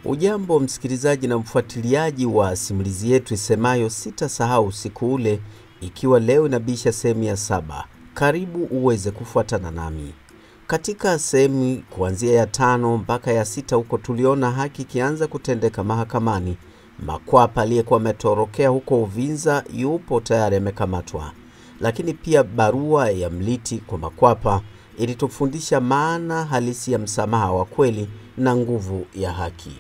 Ujambo msikilizaji na mfuatiliaji wa simulizi yetu isemayo Sitasahau Usiku Ule, ikiwa leo inabisha sehemu ya 7. Karibu uweze kufuatana nami. Katika sehemu kuanzia ya 5 mpaka ya 6 huko tuliona haki kianza kutendeka mahakamani. Makwapa aliyekuwa ametorokea huko Uvinza yupo tayari amekamatwa. Lakini pia barua ya Mliti kwa Makwapa ilitufundisha maana halisi ya msamaha wa kweli na nguvu ya haki.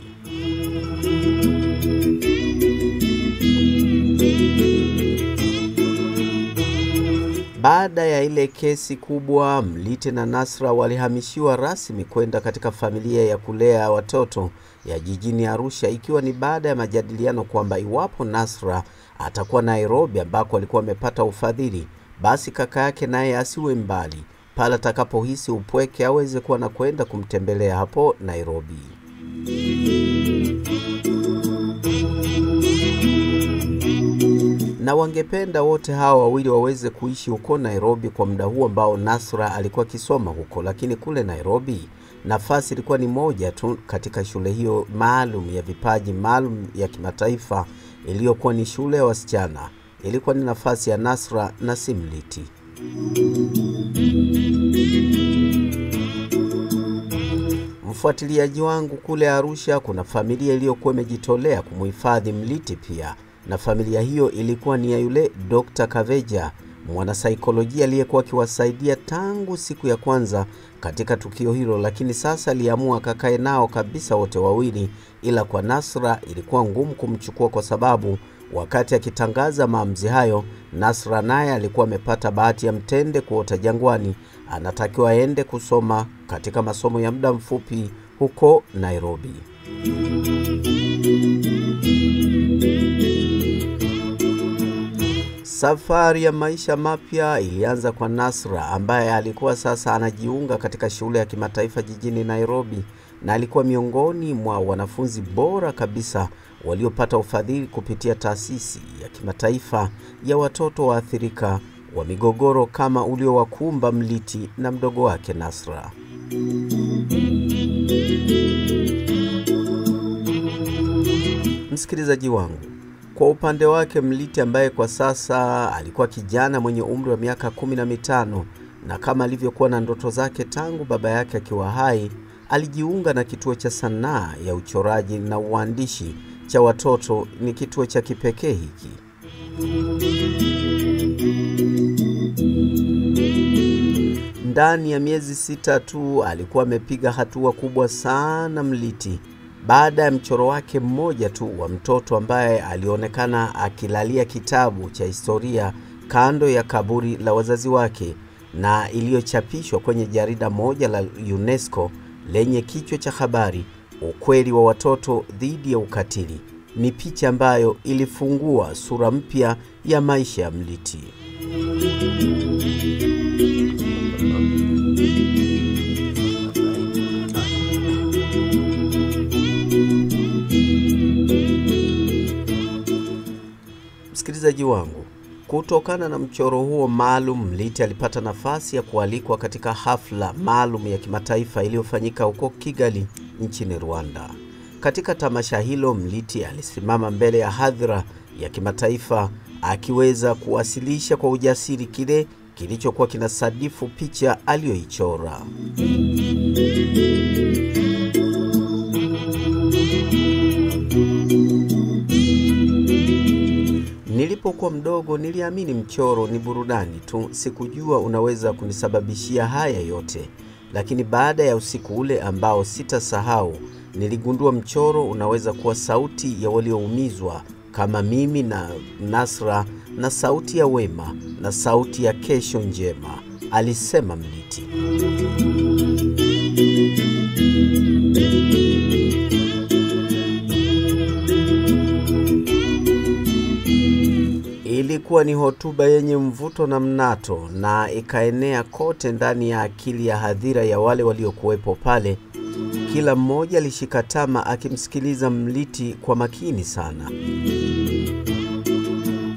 Baada ya ile kesi kubwa, Mliti na Nasra walihamishiwa rasmi kwenda katika familia ya kulea watoto ya jijini Arusha, ikiwa ni baada ya majadiliano kwamba iwapo Nasra atakuwa Nairobi ambako alikuwa amepata ufadhili, basi kaka yake naye asiwe mbali, pale atakapohisi upweke aweze kuwa na kwenda kumtembelea hapo Nairobi. Na wangependa wote hawa wawili waweze kuishi huko Nairobi kwa muda huo ambao Nasra alikuwa kisoma huko, lakini kule Nairobi nafasi ilikuwa ni moja tu katika shule hiyo maalum ya vipaji maalum ya kimataifa iliyokuwa ni shule ya wasichana. Ilikuwa ni nafasi ya Nasra na si Mliti. Mfuatiliaji wangu, kule Arusha kuna familia iliyokuwa imejitolea kumuhifadhi Mliti pia, na familia hiyo ilikuwa ni ya yule Dr. Kaveja, mwanasaikolojia aliyekuwa akiwasaidia tangu siku ya kwanza katika tukio hilo, lakini sasa aliamua kakae nao kabisa wote wawili, ila kwa Nasra ilikuwa ngumu kumchukua kwa sababu wakati akitangaza maamuzi hayo, Nasra naye alikuwa amepata bahati ya mtende kuota jangwani, anatakiwa aende kusoma katika masomo ya muda mfupi huko Nairobi. Safari ya maisha mapya ilianza kwa Nasra, ambaye alikuwa sasa anajiunga katika shule ya kimataifa jijini Nairobi, na alikuwa miongoni mwa wanafunzi bora kabisa waliopata ufadhili kupitia taasisi ya kimataifa ya watoto waathirika wa migogoro kama uliowakumba Mliti na mdogo wake Nasra. Msikilizaji wangu, kwa upande wake Mliti ambaye kwa sasa alikuwa kijana mwenye umri wa miaka 15, na kama alivyokuwa na ndoto zake tangu baba yake akiwa hai, alijiunga na kituo cha sanaa ya uchoraji na uandishi cha watoto. Ni kituo cha kipekee hiki. Ndani ya miezi 6 tu alikuwa amepiga hatua kubwa sana Mliti, baada ya mchoro wake mmoja tu wa mtoto ambaye alionekana akilalia kitabu cha historia kando ya kaburi la wazazi wake, na iliyochapishwa kwenye jarida moja la UNESCO lenye kichwa cha habari ukweli wa watoto dhidi ya ukatili. Ni picha ambayo ilifungua sura mpya ya maisha ya Mliti. Msikilizaji wangu, kutokana na mchoro huo maalum, Mliti alipata nafasi ya kualikwa katika hafla maalum ya kimataifa iliyofanyika huko Kigali nchini Rwanda. Katika tamasha hilo, Mliti alisimama mbele ya hadhira ya kimataifa akiweza kuwasilisha kwa ujasiri kile kilichokuwa kinasadifu picha aliyoichora. Nilipokuwa mdogo niliamini mchoro ni burudani tu, sikujua unaweza kunisababishia haya yote. Lakini baada ya usiku ule ambao sitasahau, niligundua mchoro unaweza kuwa sauti ya walioumizwa kama mimi na Nasra, na sauti ya wema na sauti ya kesho njema, alisema Mliti. Ilikuwa ni hotuba yenye mvuto na mnato, na ikaenea kote ndani ya akili ya hadhira ya wale waliokuwepo pale. Kila mmoja alishika tama akimsikiliza Mliti kwa makini sana.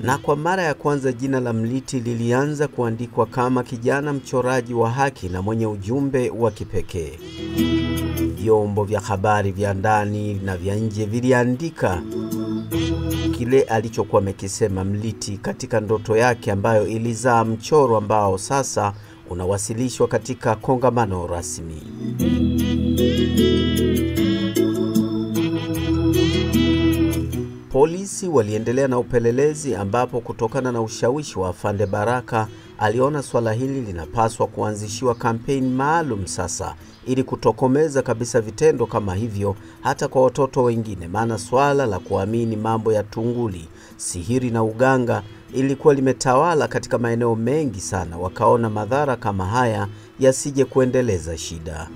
Na kwa mara ya kwanza jina la Mliti lilianza kuandikwa kama kijana mchoraji wa haki na mwenye ujumbe wa kipekee. Vyombo vya habari vya ndani na vya nje viliandika kile alichokuwa amekisema Mliti katika ndoto yake, ambayo ilizaa mchoro ambao sasa unawasilishwa katika kongamano rasmi. Polisi waliendelea na upelelezi, ambapo kutokana na ushawishi wa Afande Baraka aliona swala hili linapaswa kuanzishiwa kampeni maalum sasa, ili kutokomeza kabisa vitendo kama hivyo hata kwa watoto wengine, maana swala la kuamini mambo ya tunguli, sihiri na uganga ilikuwa limetawala katika maeneo mengi sana. Wakaona madhara kama haya yasije kuendeleza shida.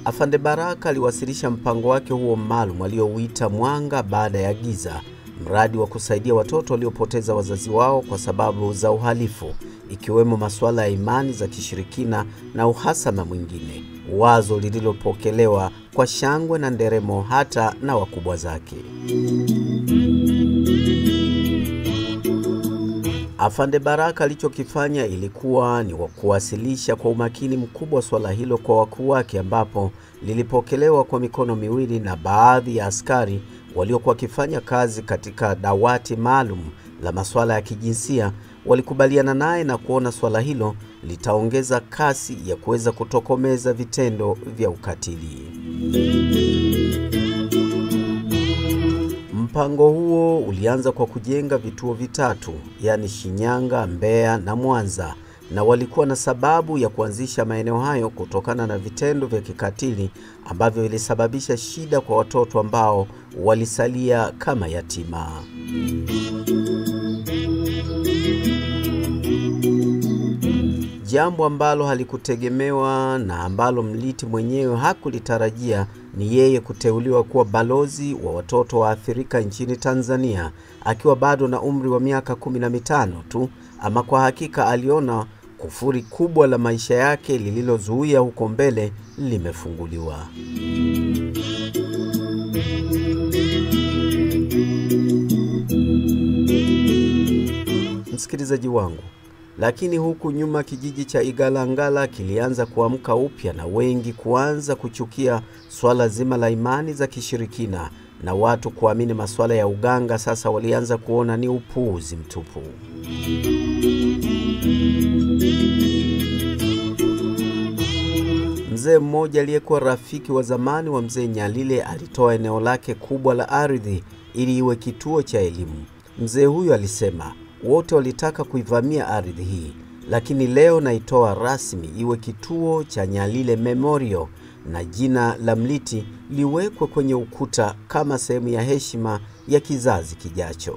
Afande Baraka aliwasilisha mpango wake huo maalum aliouita Mwanga Baada ya Giza, mradi wa kusaidia watoto waliopoteza wazazi wao kwa sababu za uhalifu, ikiwemo masuala ya imani za kishirikina na uhasama mwingine, wazo lililopokelewa kwa shangwe na nderemo hata na wakubwa zake. Afande Baraka alichokifanya ilikuwa ni kuwasilisha kwa umakini mkubwa swala hilo kwa wakuu wake, ambapo lilipokelewa kwa mikono miwili na baadhi ya askari waliokuwa wakifanya kazi katika dawati maalum la masuala ya kijinsia. Walikubaliana naye na kuona swala hilo litaongeza kasi ya kuweza kutokomeza vitendo vya ukatili. Mpango huo ulianza kwa kujenga vituo vitatu, yani Shinyanga, Mbeya na Mwanza, na walikuwa na sababu ya kuanzisha maeneo hayo kutokana na vitendo vya kikatili ambavyo vilisababisha shida kwa watoto ambao walisalia kama yatima. Jambo ambalo halikutegemewa na ambalo Mliti mwenyewe hakulitarajia ni yeye kuteuliwa kuwa balozi wa watoto waathirika nchini Tanzania akiwa bado na umri wa miaka 15 tu. Ama kwa hakika aliona kufuri kubwa la maisha yake lililozuia huko mbele limefunguliwa. Msikilizaji wangu, lakini huku nyuma kijiji cha Igalangala kilianza kuamka upya na wengi kuanza kuchukia swala zima la imani za kishirikina na watu kuamini masuala ya uganga. Sasa walianza kuona ni upuuzi mtupu. Mzee mmoja aliyekuwa rafiki wa zamani wa mzee Nyalile alitoa eneo lake kubwa la ardhi ili iwe kituo cha elimu. Mzee huyu alisema wote walitaka kuivamia ardhi hii, lakini leo naitoa rasmi iwe kituo cha Nyalile Memorial, na jina la Mliti liwekwe kwenye ukuta kama sehemu ya heshima ya kizazi kijacho.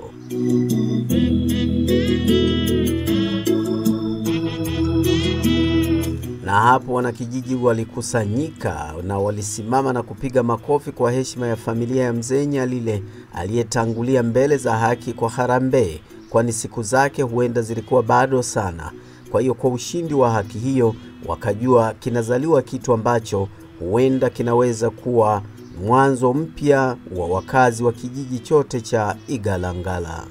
Na hapo wanakijiji walikusanyika na walisimama na kupiga makofi kwa heshima ya familia ya mzee Nyalile aliyetangulia mbele za haki kwa harambee, kwani siku zake huenda zilikuwa bado sana. Kwa hiyo kwa ushindi wa haki hiyo wakajua kinazaliwa kitu ambacho huenda kinaweza kuwa mwanzo mpya wa wakazi wa kijiji chote cha Igalangala.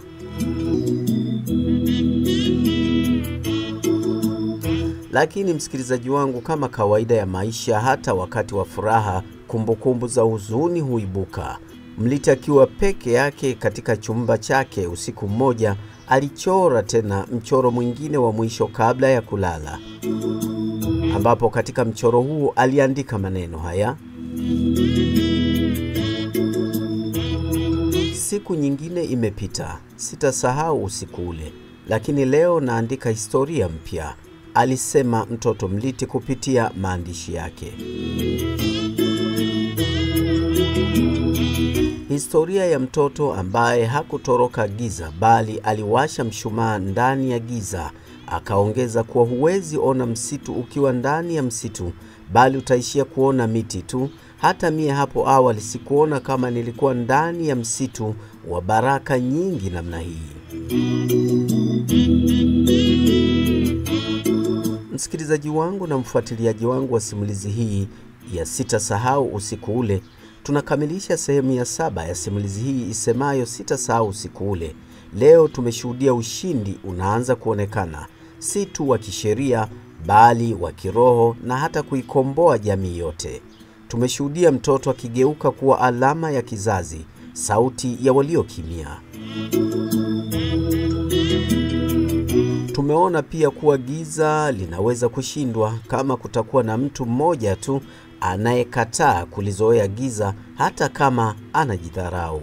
Lakini msikilizaji wangu, kama kawaida ya maisha, hata wakati wa furaha kumbukumbu za huzuni huibuka. Mliti akiwa peke yake katika chumba chake usiku mmoja alichora tena mchoro mwingine wa mwisho kabla ya kulala, ambapo katika mchoro huo aliandika maneno haya: siku nyingine imepita, sitasahau usiku ule, lakini leo naandika historia mpya, alisema mtoto Mliti kupitia maandishi yake. Historia ya mtoto ambaye hakutoroka giza bali aliwasha mshumaa ndani ya giza. Akaongeza kuwa huwezi ona msitu ukiwa ndani ya msitu, bali utaishia kuona miti tu. Hata mie hapo awali sikuona kama nilikuwa ndani ya msitu wa baraka nyingi namna hii. Msikilizaji wangu na mfuatiliaji wangu wa simulizi hii ya Sitasahau Usiku Ule, Tunakamilisha sehemu ya 7 ya simulizi hii isemayo Sitasahau usiku ule. Leo tumeshuhudia ushindi unaanza kuonekana, si tu wa kisheria bali wa kiroho na hata kuikomboa jamii yote. Tumeshuhudia mtoto akigeuka kuwa alama ya kizazi, sauti ya waliokimya. Tumeona pia kuwa giza linaweza kushindwa kama kutakuwa na mtu mmoja tu anayekataa kulizoea giza hata kama anajidharau.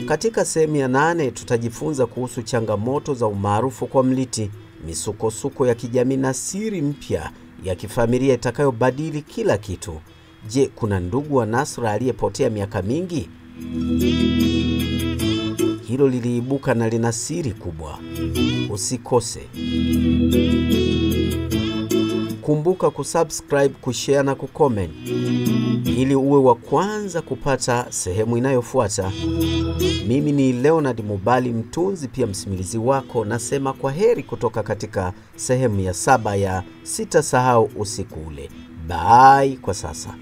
Katika sehemu ya 8 tutajifunza kuhusu changamoto za umaarufu kwa Mliti, misukosuko ya kijamii na siri mpya ya kifamilia itakayobadili kila kitu. Je, kuna ndugu wa Nasra aliyepotea miaka mingi? Hilo liliibuka na lina siri kubwa. Usikose. Kumbuka kusubscribe, kushare na kucomment ili uwe wa kwanza kupata sehemu inayofuata. Mimi ni Leonard Mubali, mtunzi pia msimulizi wako. Nasema kwa heri kutoka katika sehemu ya 7 ya Sitasahau usiku ule. Bye kwa sasa.